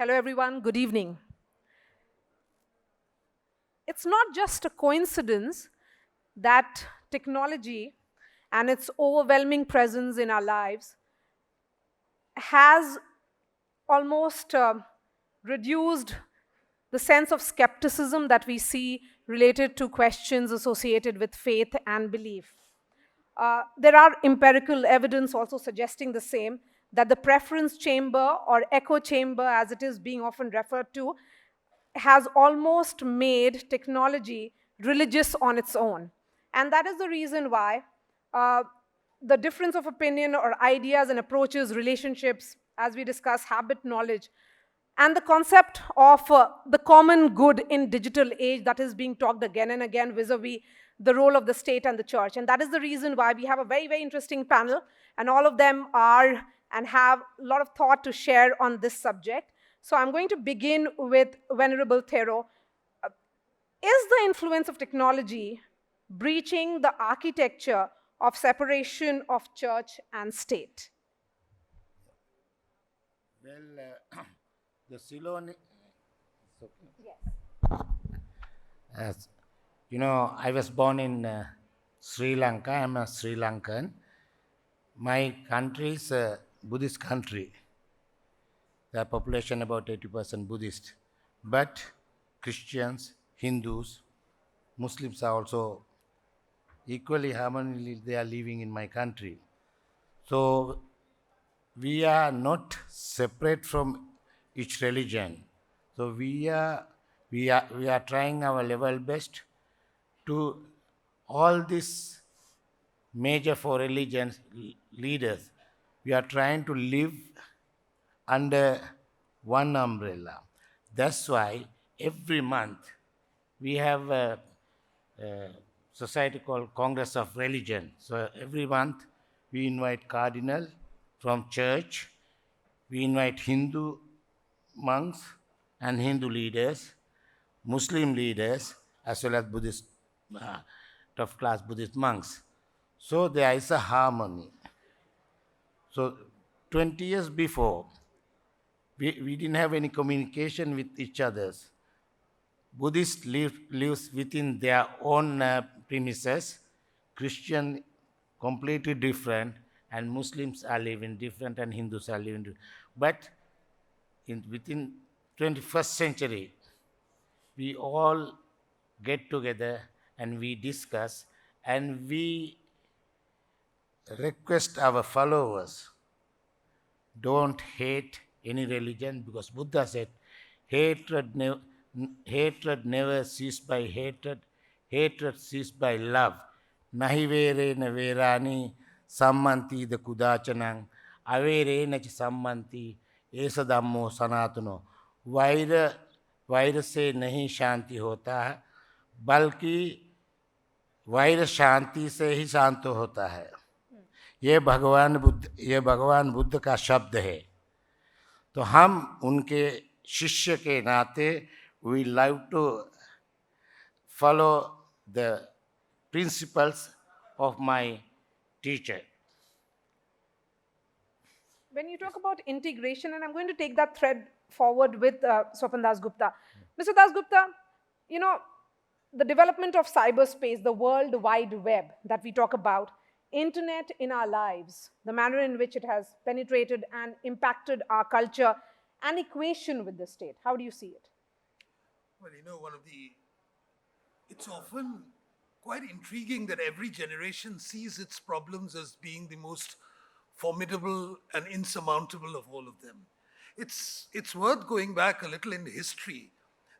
Hello, everyone. Good evening. It's not just a coincidence that technology and its overwhelming presence in our lives has almost reduced the sense of skepticism that we see related to questions associated with faith and belief. There are empirical evidence also suggesting the same, that the preference chamber or echo chamber, as it is being often referred to, has almost made technology religious on its own. And that is the reason why uh, the difference of opinion or ideas and approaches, relationships, as we discuss habit knowledge, and the concept of the common good in digital age that is being talked again and again vis-a-vis the role of the state and the church. And that is the reason why we have a very, very interesting panel, and all of them are and have a lot of thought to share on this subject. So I'm going to begin with Venerable Thero. Is the influence of technology breaching the architecture of separation of church and state? Well, the Ceylon. Yes. As you know, I was born in Sri Lanka. I'm a Sri Lankan. My country is a Buddhist country. The population about 80% Buddhist, but Christians, Hindus, Muslims are also equally harmoniously they are living in my country. So we are not separate from each religion. So we are trying our level best to all these major four religions leaders. We are trying to live under one umbrella. That's why every month we have a society called Congress of Religion. So every month we invite cardinal from church, we invite Hindu monks and Hindu leaders, Muslim leaders, as well as Buddhist, top class Buddhist monks. So there is a harmony. So 20 years before, we didn't have any communication with each other. Buddhists lives within their own premises, Christian completely different, and Muslims are living different, and Hindus are living different. But within 21st century, we all get together and we discuss and we request our followers, don't hate any religion, because Buddha said, hatred never ceased by hatred, hatred ceased by love. Nahi verena verani sammanti the kudachanang, averena ch sammanti esa dhammo sanatuno. Wire से नहीं शांति होता है, बल्कि wire शांति से ही शांत होता है. ये भगवान बुद्ध का शब्द है. तो हम उनके शिष्य के नाते we love to follow the principles of my teacher. When you talk about integration, and I'm going to take that thread forward with Swapan Dasgupta. Mr. Dasgupta, you know, the development of cyberspace, the World Wide Web that we talk about, internet in our lives, the manner in which it has penetrated and impacted our culture, and equation with the state. How do you see it? Well, it's often quite intriguing that every generation sees its problems as being the most formidable and insurmountable of all of them. It's worth going back a little in history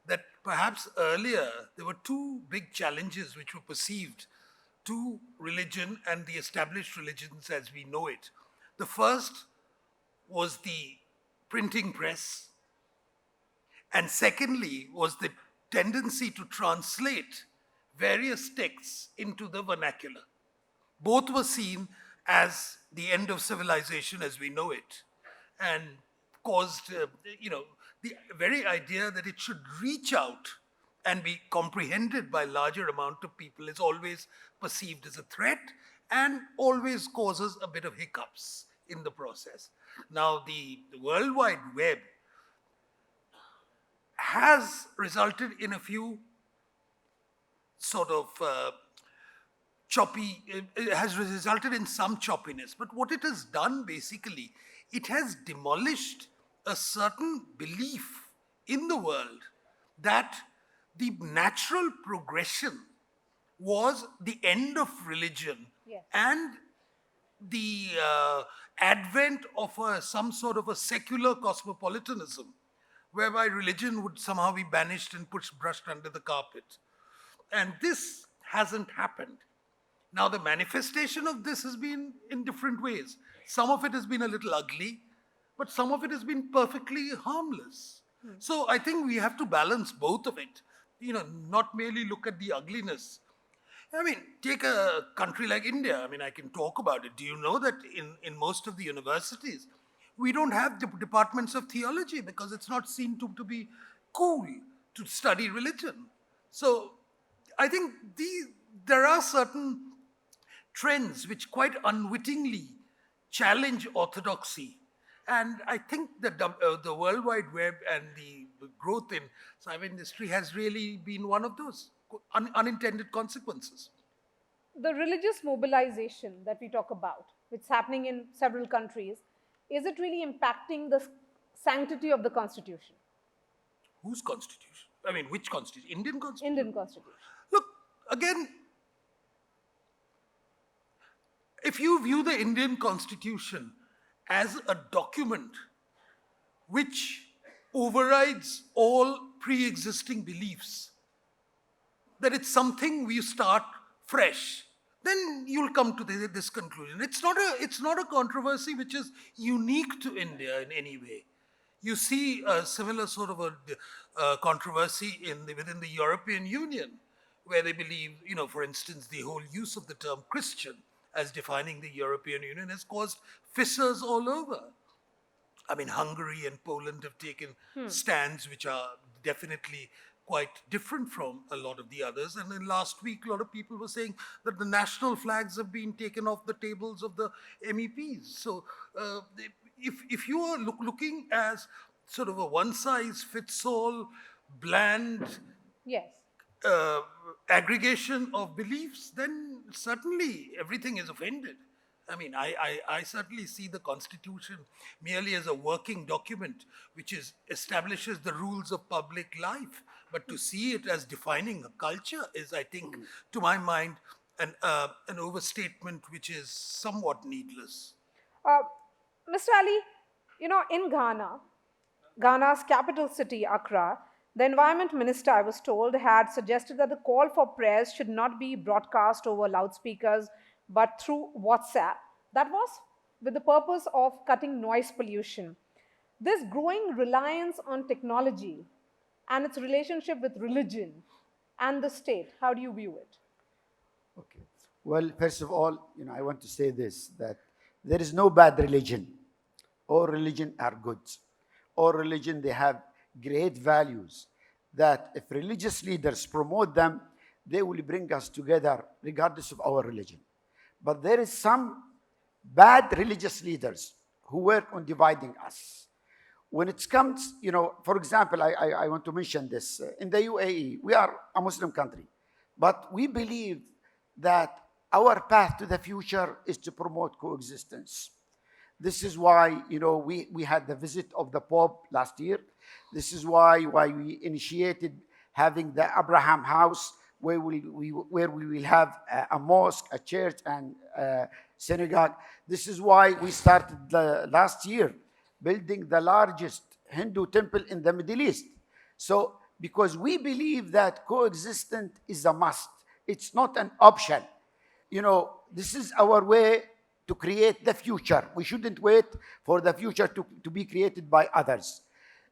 that perhaps earlier there were two big challenges which were perceived to religion and the established religions as we know it. The first was the printing press, and secondly was the tendency to translate various texts into the vernacular. Both were seen as the end of civilization as we know it, and caused, the very idea that it should reach out and be comprehended by larger amount of people is always perceived as a threat and always causes a bit of hiccups in the process. Now, the World Wide Web has resulted in a few sort of it has resulted in some choppiness. But what it has done basically, it has demolished a certain belief in the world that the natural progression was the end of religion Yes. and the advent of some sort of a secular cosmopolitanism, whereby religion would somehow be banished and brushed under the carpet. And this hasn't happened. Now, the manifestation of this has been in different ways. Some of it has been a little ugly, but some of it has been perfectly harmless. So I think we have to balance both of it, not merely look at the ugliness. I mean, take a country like India. I mean, I can talk about it. Do you know that in most of the universities, we don't have departments of theology because it's not seen to be cool to study religion? So I think there are certain trends which quite unwittingly challenge orthodoxy. And I think the World Wide Web and the growth in cyber industry has really been one of those unintended consequences. The religious mobilization that we talk about, which is happening in several countries, is it really impacting the sanctity of the constitution? Whose constitution? I mean, which constitution? Indian constitution? Indian constitution. Look, again, if you view the Indian constitution as a document which overrides all pre-existing beliefs, that it's something we start fresh, then you'll come to this conclusion. It's not a controversy which is unique to India in any way. You see a similar sort of a controversy within the European Union, where they believe, for instance, the whole use of the term Christian as defining the European Union has caused fissures all over. I mean, Hungary and Poland have taken stands which are definitely quite different from a lot of the others. And then last week, a lot of people were saying that the national flags have been taken off the tables of the MEPs. So if you are looking as sort of a one-size-fits-all, bland Yes. aggregation of beliefs, then certainly everything is offended. I mean, I certainly see the Constitution merely as a working document which establishes the rules of public life. But to see it as defining a culture is, I think, to my mind, an overstatement which is somewhat needless. Mr. Ali, in Ghana's capital city, Accra, the environment minister, I was told, had suggested that the call for prayers should not be broadcast over loudspeakers, but through WhatsApp. That was with the purpose of cutting noise pollution. This growing reliance on technology and its relationship with religion and the state, how do you view it? Okay. Well, first of all, I want to say this, that there is no bad religion. All religion are good. All religion, they have great values that if religious leaders promote them, they will bring us together regardless of our religion. But there is some bad religious leaders who work on dividing us. When it comes, for example, I want to mention this. In the UAE, we are a Muslim country, but we believe that our path to the future is to promote coexistence. This is why, we had the visit of the Pope last year. This is why we initiated having the Abraham House, where we will have a mosque, a church, and a synagogue. This is why we started last year building the largest Hindu temple in the Middle East. So, because we believe that coexistence is a must. It's not an option. This is our way to create the future. We shouldn't wait for the future to be created by others.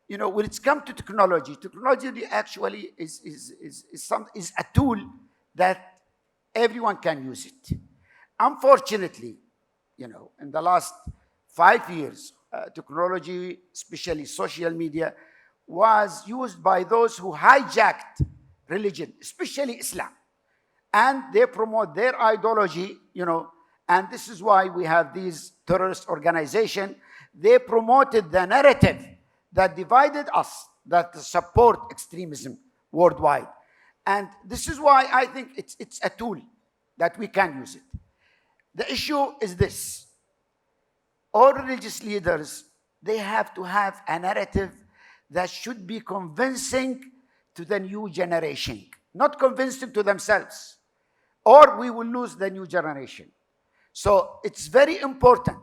When it's come to technology actually is a tool that everyone can use it. Unfortunately, in the last 5 years, technology, especially social media, was used by those who hijacked religion, especially Islam. And they promote their ideology, and this is why we have these terrorist organizations. They promoted the narrative that divided us that support extremism worldwide. And this is why I think it's a tool that we can use it. The issue is this: all religious leaders, they have to have a narrative that should be convincing to the new generation, not convincing to themselves, or we will lose the new generation. So it's very important.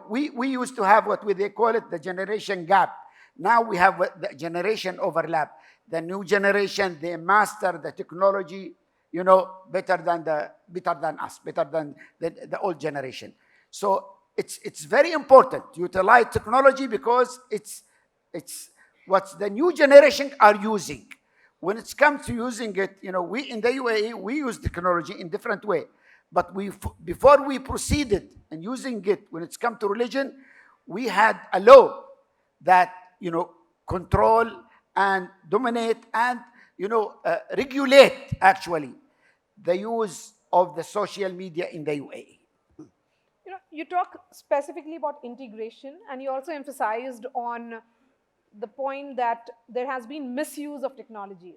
We used to have what they call it the generation gap. Now we have the generation overlap. The new generation, they master the technology, better than us, better than the old generation. So it's very important to utilize technology because it's what the new generation are using. When it comes to using it, we in the UAE, we use technology in different way. But before we proceeded in using it, when it's come to religion, we had a law that, control and dominate and, regulate, actually, the use of the social media in the UAE. You talk specifically about integration, and you also emphasized on the point that there has been misuse of technology.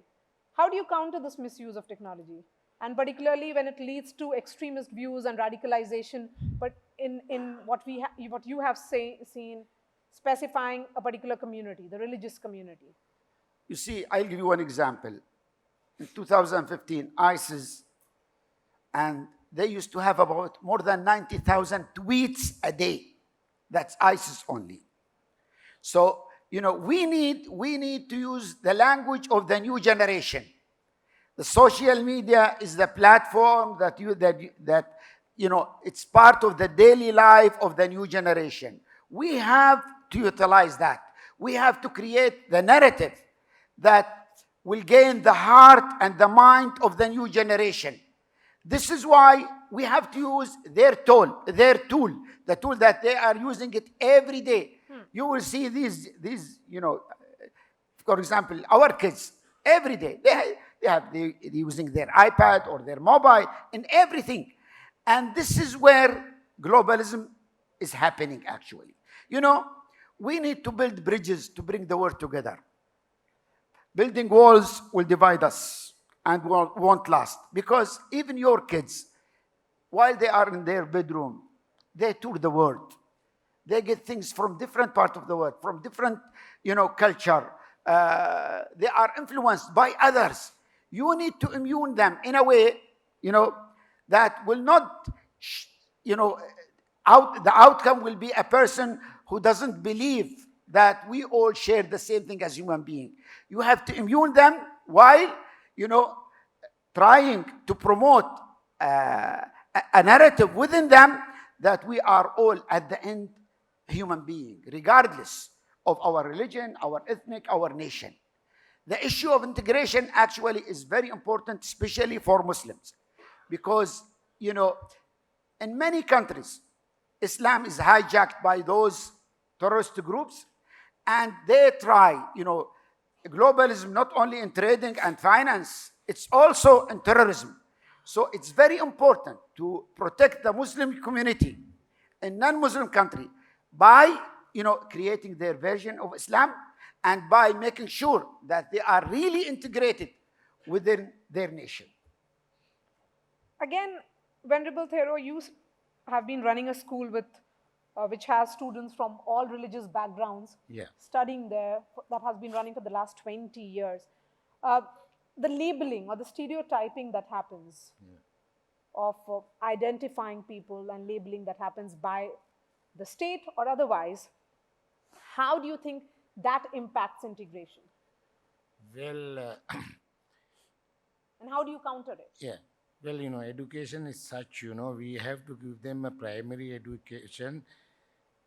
How do you counter this misuse of technology? And particularly when it leads to extremist views and radicalization, but in what you have seen, specifying a particular community, the religious community. You see, I'll give you one example. In 2015, ISIS, and they used to have about more than 90,000 tweets a day. That's ISIS only. So, we need to use the language of the new generation. The social media is the platform that it's part of the daily life of the new generation. We have to utilize that. We have to create the narrative that will gain the heart and the mind of the new generation. This is why we have to use their tool, the tool that they are using it every day. You will see these, for example, our kids, every day, they're using their iPad or their mobile in everything. And this is where globalism is happening, actually. We need to build bridges to bring the world together. Building walls will divide us and won't last. Because even your kids, while they are in their bedroom, they tour the world. They get things from different parts of the world, from different, culture. They are influenced by others. You need to immune them in a way, that will not, the outcome will be a person who doesn't believe that we all share the same thing as human beings. You have to immune them while, trying to promote a narrative within them that we are all at the end human being, regardless of our religion, our ethnic, our nation. The issue of integration actually is very important, especially for Muslims, because, in many countries, Islam is hijacked by those terrorist groups, and they try, globalism not only in trading and finance, it's also in terrorism. So it's very important to protect the Muslim community in non-Muslim country by, creating their version of Islam and by making sure that they are really integrated within their nation. Again, Venerable Thero, you have been running a school which has students from all religious backgrounds studying there, that has been running for the last 20 years. The labeling or the stereotyping that happens of identifying people and labeling that happens by the state or otherwise, how do you think that impacts integration? Well, and how do you counter it? yeah. Well, education is such, we have to give them a primary education,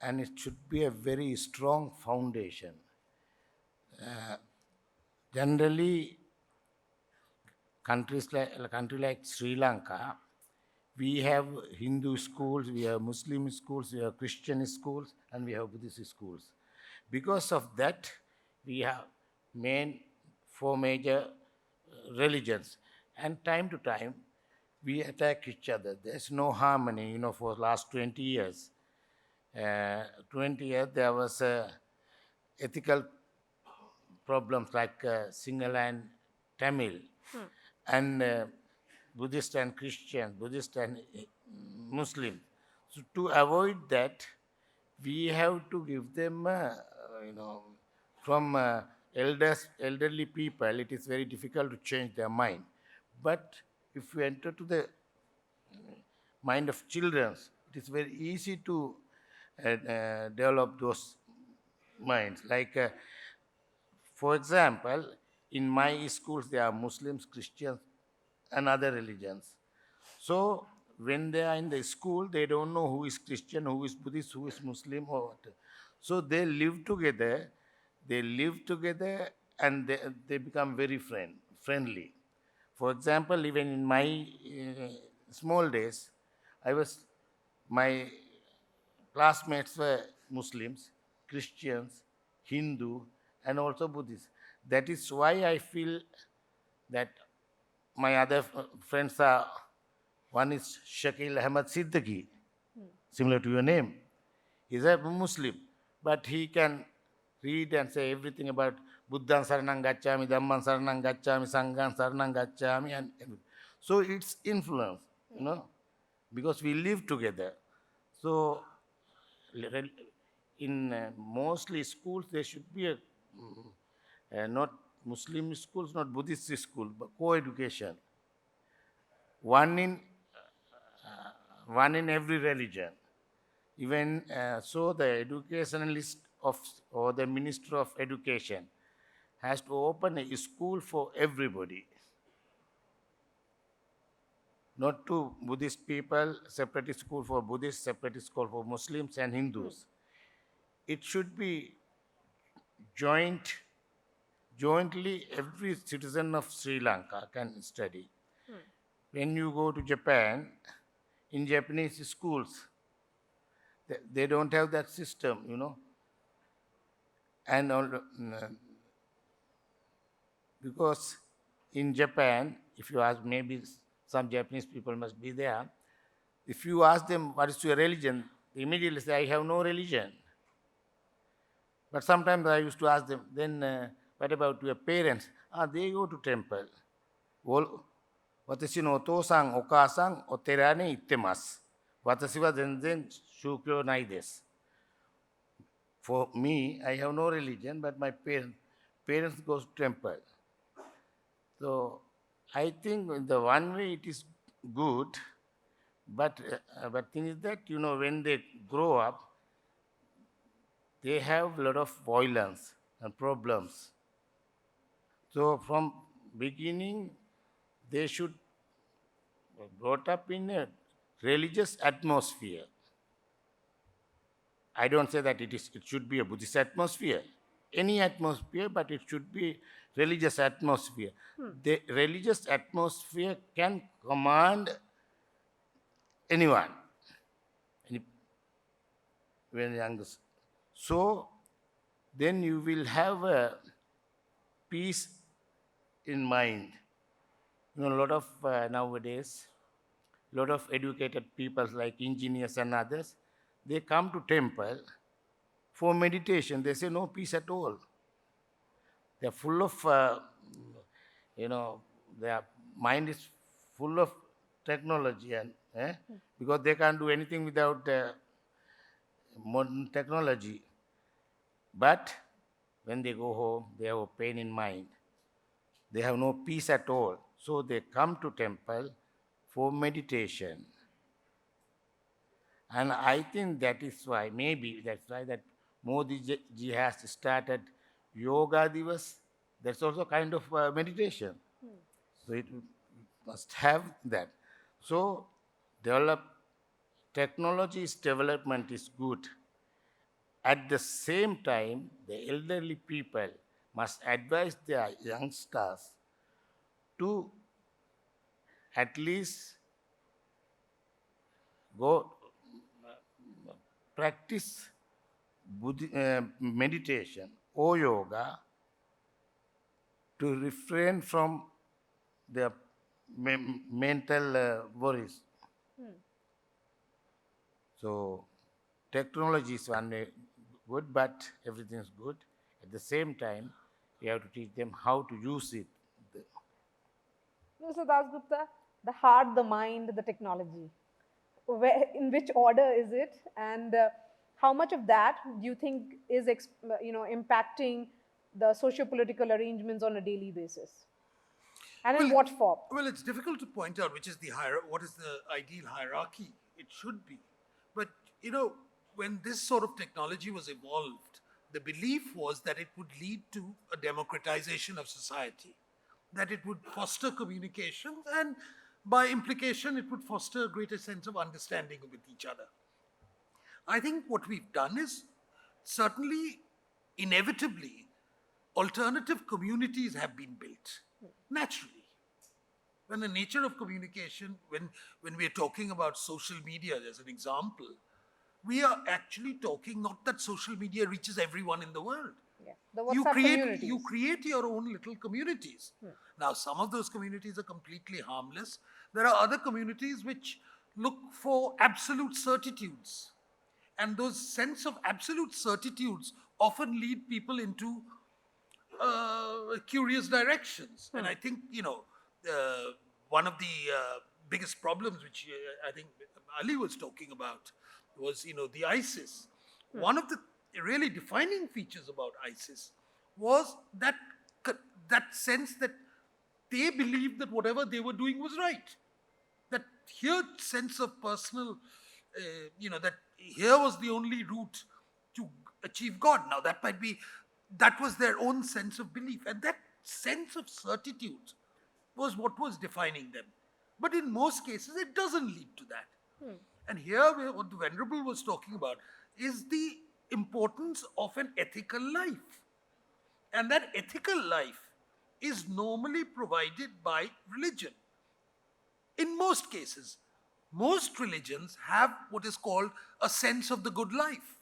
and it should be a very strong foundation. Generally, a country like Sri Lanka, we have Hindu schools, we have Muslim schools, we have Christian schools, and we have Buddhist schools. Because of that, we have four major religions. And time to time, we attack each other. There's no harmony, for the last 20 years. 20 years, there was a ethical problems like Sinhala and Tamil, and Buddhist and Christian, Buddhist and Muslim. So to avoid that, we have to give them, from elderly people, it is very difficult to change their mind. But if you enter to the mind of children, it is very easy to develop those minds. Like, for example, in my schools, there are Muslims, Christians, and other religions. So when they are in the school, they don't know who is Christian, who is Buddhist, who is Muslim, or what. So they live together. They live together, and they become very friendly. For example, even in my small days, my classmates were Muslims, Christians, Hindu, and also Buddhists. That is why I feel that my other friends are, one is Shakil Ahmad Siddiqui, similar to your name. He's a Muslim, but he can read and say everything about Buddhan Saranang Gacchami, Dhamman Saranang Gacchami, Sanghan Saranang Gacchami, and so it's influence, because we live together. So in mostly schools, there should be not Muslim schools, not Buddhist school, but co-education. One in one in every religion. Even so, the educationalist or the Minister of Education has to open a school for everybody. Not to Buddhist people, separate school for Buddhists, separate school for Muslims and Hindus. It should be jointly every citizen of Sri Lanka can study. When you go to Japan, in Japanese schools, they don't have that system, and because in Japan, if you ask, maybe some Japanese people must be there, if you ask them what is your religion, they immediately say, I have no religion. But sometimes I used to ask them, then what about your parents? They go to temple. Watashi no otou-san, okaa-san, o tera ni ittemasu. Watashi wa zenzen shūkyō nai desu. For me, I have no religion, but my parents go to temple. So I think in the one way it is good, but thing is that, when they grow up, they have a lot of violence and problems. So from beginning, they should be brought up in a religious atmosphere. I don't say that it should be a Buddhist atmosphere, any atmosphere, but it should be religious atmosphere. The religious atmosphere can command anyone, when young. So then you will have a peace in mind. A lot of nowadays, a lot of educated people like engineers and others, they come to temple for meditation. They say no peace at all. They're full of, their mind is full of technology, and because they can't do anything without modern technology. But when they go home, they have a pain in mind. They have no peace at all. So they come to temple for meditation. And I think that is why, maybe that's why that Modi ji has started Yoga Divas. That's also kind of meditation. So it must have that. So technology's development is good. At the same time, the elderly people must advise their youngsters to at least go practice meditation or yoga to refrain from their mental worries. So technology is one way good, but everything is good. At the same time, We have to teach them how to use it. Mr. Dasgupta, the heart, the mind, the technology. In which order is it, and how much of that do you think is impacting the socio-political arrangements on a daily basis, and in Well, what form? well, it's difficult to point out which is the what is the ideal hierarchy it should be. But when this sort of technology was evolved, the belief was that it would lead to a democratization of society, that it would foster communication, and by implication, it would foster a greater sense of understanding with each other. I think what we've done is certainly, inevitably, alternative communities have been built naturally. When the nature of communication, when we are talking about social media as an example, we are actually talking not that social media reaches everyone in the world. Yeah, the WhatsApp communities. You create your own little communities. Now, some of those communities are completely harmless. There are other communities which look for absolute certitudes. And those sense of absolute certitudes often lead people into curious directions. And I think, one of the biggest problems which I think Ali was talking about was, the ISIS. One of the really defining features about ISIS was that sense that they believed that whatever they were doing was right. That here sense of personal, that here was the only route to achieve God. Now that was their own sense of belief. And that sense of certitude was what was defining them. But in most cases, it doesn't lead to that. And here, what the Venerable was talking about is the importance of an ethical life. And that ethical life is normally provided by religion. In most cases, most religions have what is called a sense of the good life.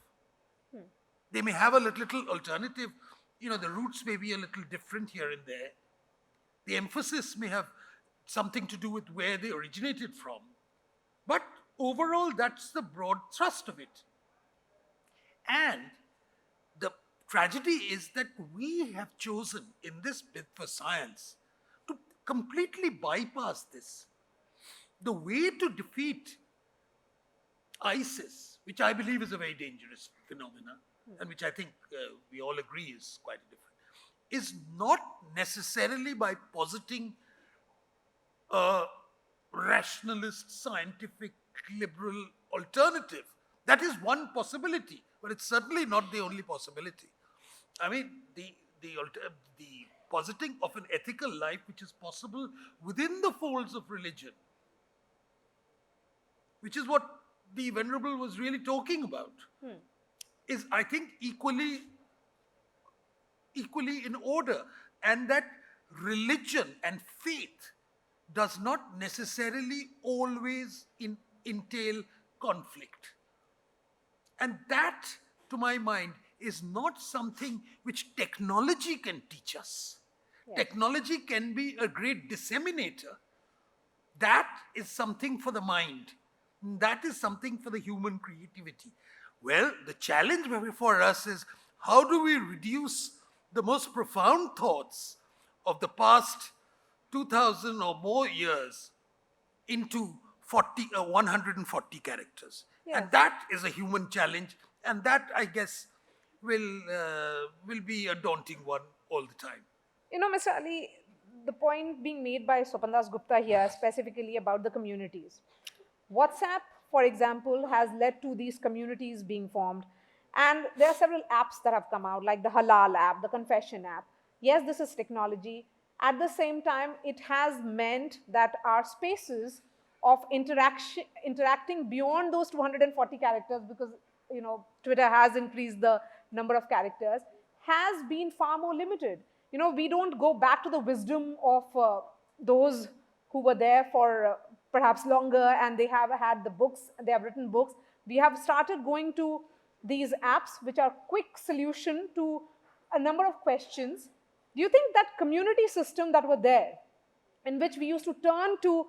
They may have a little alternative, the roots may be a little different here and there. The emphasis may have something to do with where they originated from. But overall, that's the broad thrust of it. And the tragedy is that we have chosen in this bid for science to completely bypass this. The way to defeat ISIS, which I believe is a very dangerous phenomenon, and which I think we all agree is quite different, is not necessarily by positing a rationalist, scientific, liberal alternative. That is one possibility, but it's certainly not the only possibility. I mean, the positing of an ethical life which is possible within the folds of religion, which is what the Venerable was really talking about, is, I think, equally in order. And that religion and faith does not necessarily always entail conflict. And that, to my mind, is not something which technology can teach us. Yes. Technology can be a great disseminator. That is something for the mind. That is something for the human creativity. Well, the challenge before us is, how do we reduce the most profound thoughts of the past 2,000 or more years into 140 characters? Yes. And that is a human challenge, and that, I guess, will be a daunting one all the time. Mr. Ali, the point being made by Swapan Dasgupta here, specifically about the communities. WhatsApp, for example, has led to these communities being formed. And there are several apps that have come out, like the Halal app, the Confession app. Yes, this is technology. At the same time, it has meant that our spaces of interacting beyond those 240 characters, because Twitter has increased the number of characters, has been far more limited. We don't go back to the wisdom of those who were there for perhaps longer, and they have had the books, they have written books. We have started going to these apps which are quick solution to a number of questions. Do you think that community system that were there, in which we used to turn to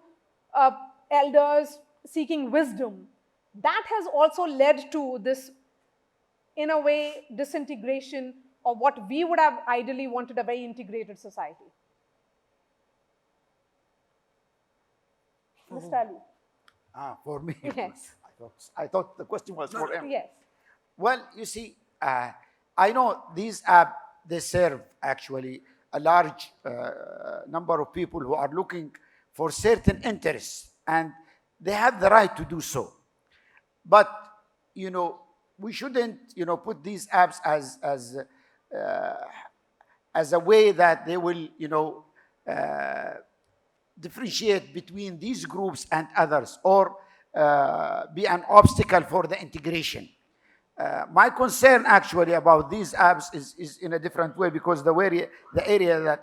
elders seeking wisdom, that has also led to this, in a way, disintegration or what we would have ideally wanted a very integrated society? Mr. Ali. For me. Yes. I thought the question was for him. Yes. Well, you see, I know these apps, they serve actually a large number of people who are looking for certain interests, and they have the right to do so. But, we shouldn't, put these apps as a way that they will, differentiate between these groups and others, or be an obstacle for the integration. My concern actually about these apps is in a different way, because the area that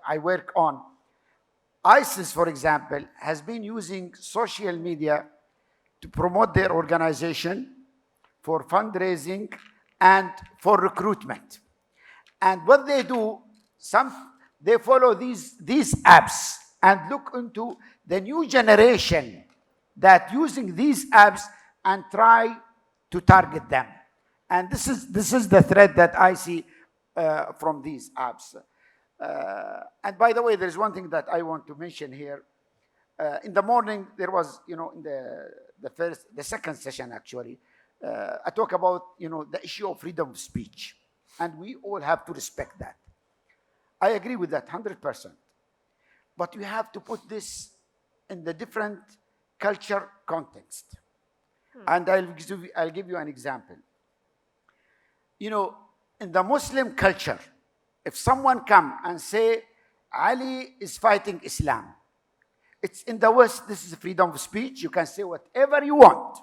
I work on, ISIS, for example, has been using social media to promote their organization, for fundraising, and for recruitment. And what they do, they follow these apps and look into the new generation that using these apps and try to target them. And this is the threat that I see from these apps. And by the way, there's one thing that I want to mention here. In the morning, there was, in the second session actually, I talk about, the issue of freedom of speech. And we all have to respect that. I agree with that 100%. But you have to put this in the different culture context. And I'll give you an example. In the Muslim culture, if someone come and say, Ali is fighting Islam, it's in the West, this is freedom of speech. You can say whatever you want.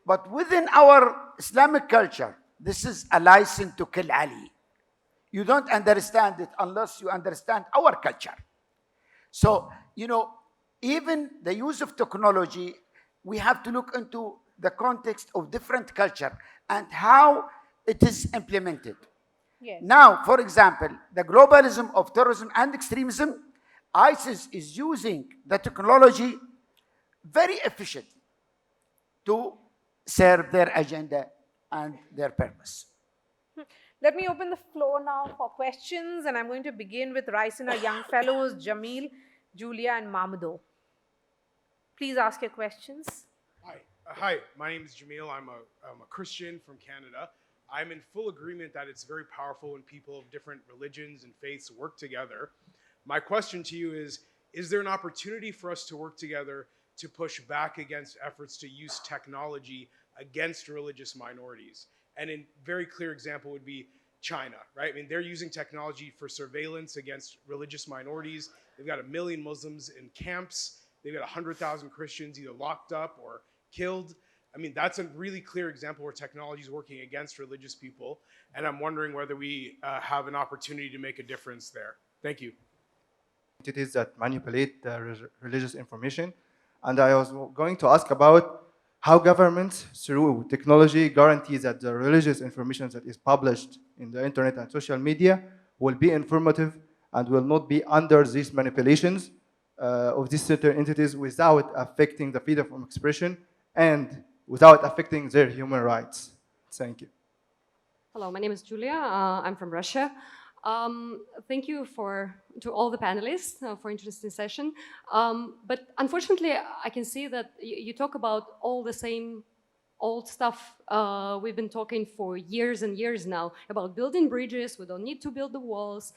But within our Islamic culture, this is a license to kill Ali. You don't understand it unless you understand our culture. So, even the use of technology, we have to look into the context of different culture and how it is implemented. Yes. Now, for example, the globalism of terrorism and extremism, ISIS is using the technology very efficiently to serve their agenda and their purpose. Let me open the floor now for questions, and I'm going to begin with Raisina Young Fellows, Jamil, Julia, and Mahmudo. Please ask your questions. Hi, my name is Jamil. I'm a Christian from Canada. I'm in full agreement that it's very powerful when people of different religions and faiths work together. My question to you is there an opportunity for us to work together to push back against efforts to use technology against religious minorities? And a very clear example would be China, right? I mean, they're using technology for surveillance against religious minorities. They've got 1 million Muslims in camps. They've got 100,000 Christians either locked up or killed. I mean, that's a really clear example where technology is working against religious people. And I'm wondering whether we have an opportunity to make a difference there. Thank you. Entities that manipulate the religious information. And I was going to ask about how governments, through technology, guarantees that the religious information that is published in the internet and social media will be informative and will not be under these manipulations of these certain entities without affecting the freedom of expression and without affecting their human rights. Thank you. Hello, my name is Julia. I'm from Russia. Thank you to all the panelists for interesting session. But unfortunately, I can see that you talk about all the same old stuff we've been talking for years and years now about building bridges. We don't need to build the walls.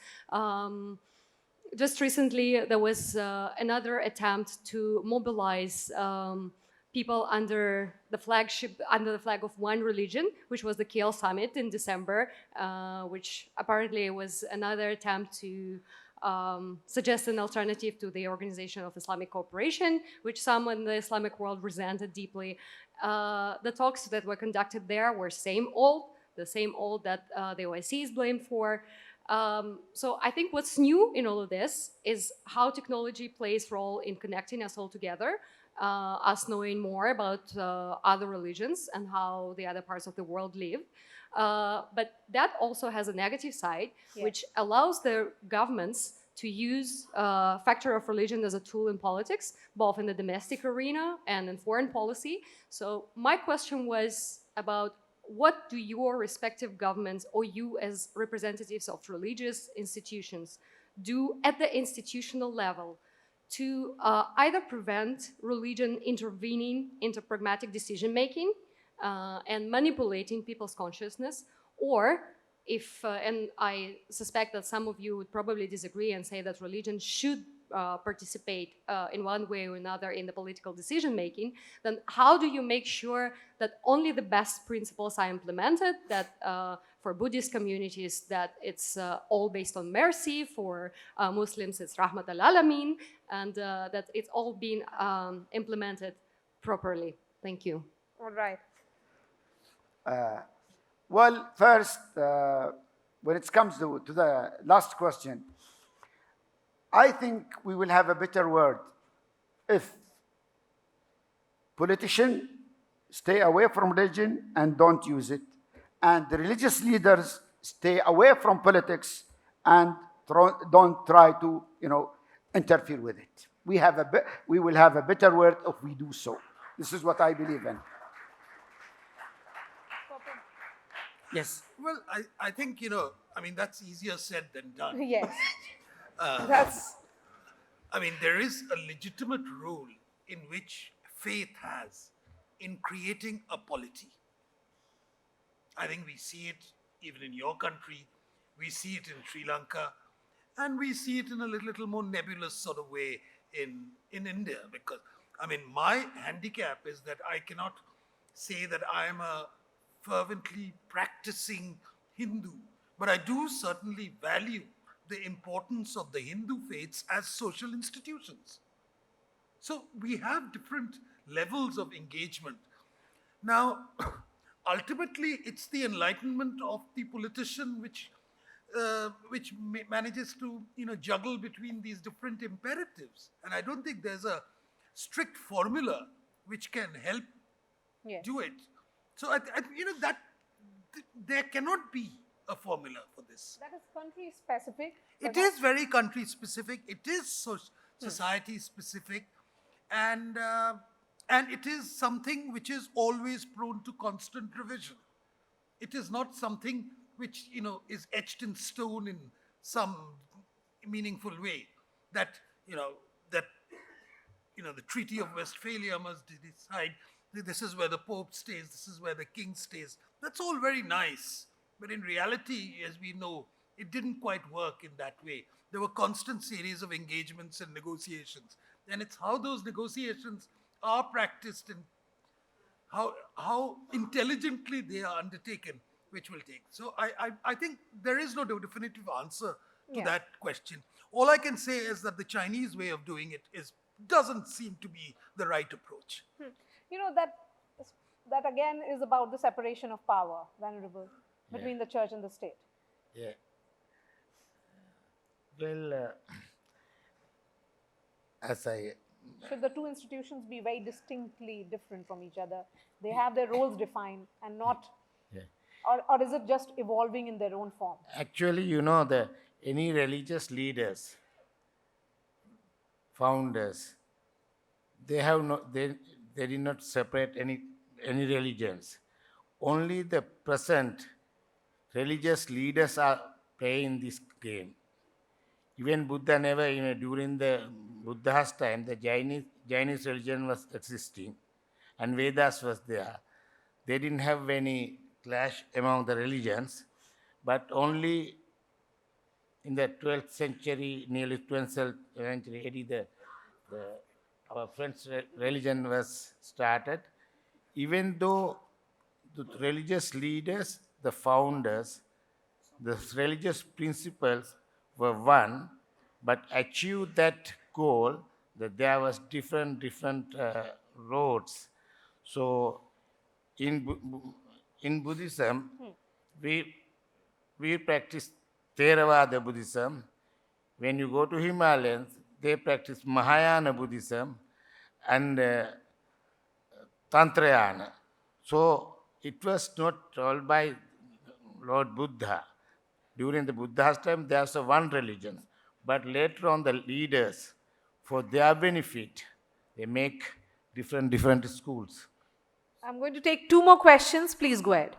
Just recently, there was another attempt to mobilize people under the flag of one religion, which was the Kiel summit in December, which apparently was another attempt to suggest an alternative to the Organization of Islamic Cooperation, which some in the Islamic world resented deeply. The talks that were conducted there were the same old that the OIC is blamed for. So I think what's new in all of this is how technology plays role in connecting us all together, us knowing more about other religions and how the other parts of the world live. But that also has a negative side, which allows the governments to use factor of religion as a tool in politics, both in the domestic arena and in foreign policy. So my question was about what do your respective governments or you as representatives of religious institutions do at the institutional level to either prevent religion intervening into pragmatic decision making and manipulating people's consciousness, or if, and I suspect that some of you would probably disagree and say that religion should participate in one way or another in the political decision making, then how do you make sure that only the best principles are implemented, that for Buddhist communities that it's all based on mercy, for Muslims it's rahmat al-alamin, and that it's all being implemented properly? Thank you. All right. Well, first, when it comes to the last question, I think we will have a better word if politicians stay away from religion and don't use it, and the religious leaders stay away from politics and don't try to, interfere with it. We will have a better word if we do so. This is what I believe in. Yes. Well, I think, that's easier said than done. Yes. That's There is a legitimate role in which faith has in creating a polity. I think we see it even in your country, we see it in Sri Lanka, and we see it in a little more nebulous sort of way in India. Because, my handicap is that I cannot say that I am a fervently practicing Hindu, but I do certainly value the importance of the Hindu faiths as social institutions. So we have different levels of engagement. Now, ultimately, it's the enlightenment of the politician which manages to juggle between these different imperatives. And I don't think there's a strict formula which can help do it. So that there cannot be a formula for this. That is country specific. It is very country specific. It is society specific, and it is something which is always prone to constant revision. It is not something which is etched in stone in some meaningful way. That the Treaty of Westphalia must decide this is where the Pope stays, this is where the King stays. That's all very nice. But in reality, as we know, it didn't quite work in that way. There were constant series of engagements and negotiations. And it's how those negotiations are practiced and how intelligently they are undertaken, which will take. So I think there is no definitive answer to that question. All I can say is that the Chinese way of doing it doesn't seem to be the right approach. That again is about the separation of power, Venerable, between the church and the state. Yeah. Well, Should the two institutions be very distinctly different from each other? They have their roles defined and not, or is it just evolving in their own form? Actually, any religious leaders, founders, they did not separate any religions. Only the present religious leaders are playing this game. Even Buddha never, during the Buddha's time, the Chinese religion was existing and Vedas was there. They didn't have any clash among the religions, but only in the 12th century, nearly 12th century AD, our French religion was started. Even though the religious leaders, the founders, the religious principles were one, but achieved that goal, that there was different roads. So in Buddhism, we practice Theravada Buddhism. When you go to Himalayas, they practice Mahayana Buddhism and Tantrayana. So it was not told by Lord Buddha. During the Buddha's time, there was one religion. But later on, the leaders, for their benefit, they make different schools. I'm going to take two more questions. Please go ahead.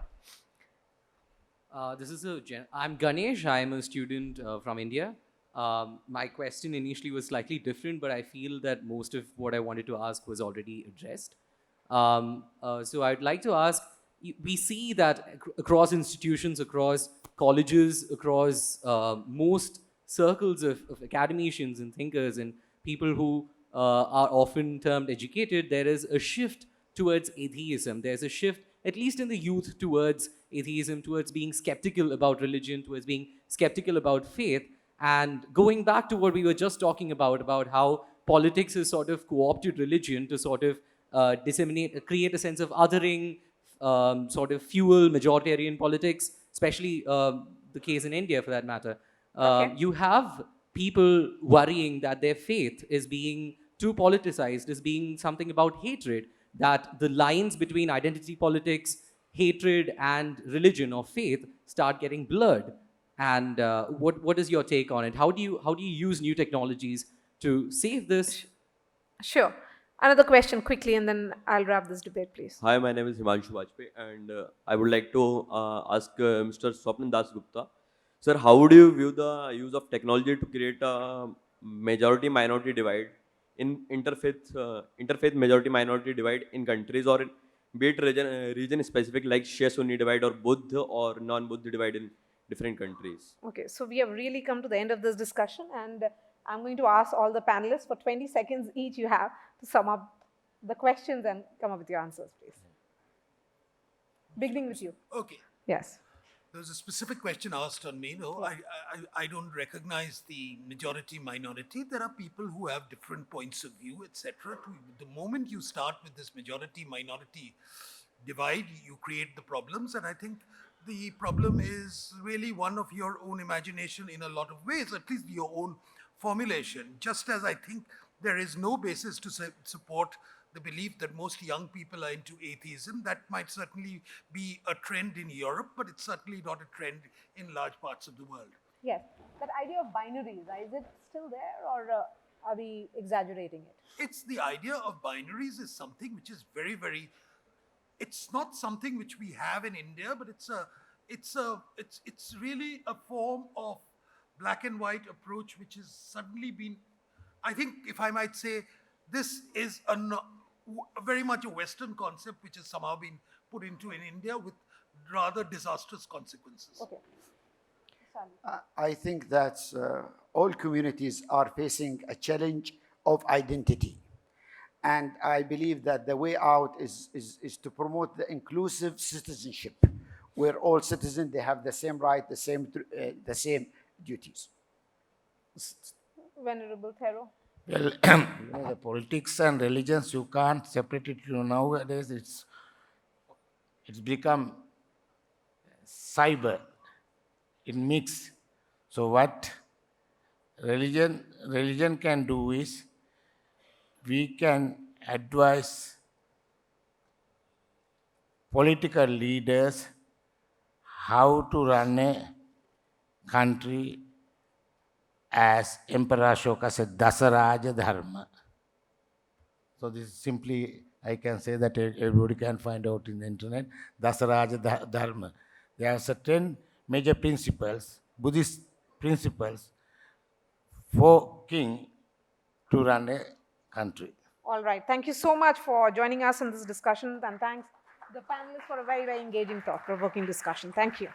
I'm Ganesh. I'm a student from India. My question initially was slightly different, but I feel that most of what I wanted to ask was already addressed. So I'd like to ask, we see that across institutions, across colleges, across most circles of academicians and thinkers and people who are often termed educated, there is a shift towards atheism. There's a shift, at least in the youth, towards atheism, towards being skeptical about religion, towards being skeptical about faith. And going back to what we were just talking about how politics has sort of co-opted religion to sort of disseminate, create a sense of othering, sort of fuel majoritarian politics, especially the case in India for that matter. You have people worrying that their faith is being too politicized, is being something about hatred, that the lines between identity politics, hatred, and religion or faith start getting blurred. And what is your take on it? How do you use new technologies to save this? Sure. Another question quickly, and then I'll wrap this debate, please. Hi, my name is Himanshu Vajpayee, and I would like to ask Mr. Swapan Dasgupta. Sir, how would you view the use of technology to create a majority-minority divide in interfaith majority-minority divide in countries, or in, be it region specific like Shia-Sunni divide or Buddha or non-Buddha divide in different countries? Okay, so we have really come to the end of this discussion, and I'm going to ask all the panelists for 20 seconds each you have to sum up the questions and come up with your answers, please. Beginning with you. Okay. Yes. There was a specific question asked on me. No, I don't recognize the majority minority. There are people who have different points of view, etc. The moment you start with this majority minority divide, you create the problems. And I think the problem is really one of your own imagination in a lot of ways, at least your own formulation. Just as I think there is no basis to support the belief that most young people are into atheism. That might certainly be a trend in Europe, but it's certainly not a trend in large parts of the world. Yes, that idea of binaries, is it still there, or are we exaggerating it? It's the idea of binaries is something which is very, very, it's not something which we have in India, but it's really a form of black and white approach which has suddenly been, I think, if I might say, this is very much a Western concept which has somehow been put into in India with rather disastrous consequences. Okay. I think that all communities are facing a challenge of identity. And I believe that the way out is to promote the inclusive citizenship, where all citizens, they have the same right, the same duties. Venerable Thero. Well, the politics and religions, you can't separate it. Nowadays, it's become cyber, it mix. So what religion can do is, we can advise political leaders how to run a country. As Emperor Ashoka said, Dasaraja Dharma. So this is simply, I can say that everybody can find out in the internet, Dasaraja Dharma. There are certain major principles, Buddhist principles, for king to run a country. All right. Thank you so much for joining us in this discussion, and thanks the panelists for a very, very engaging, thought-provoking discussion. Thank you.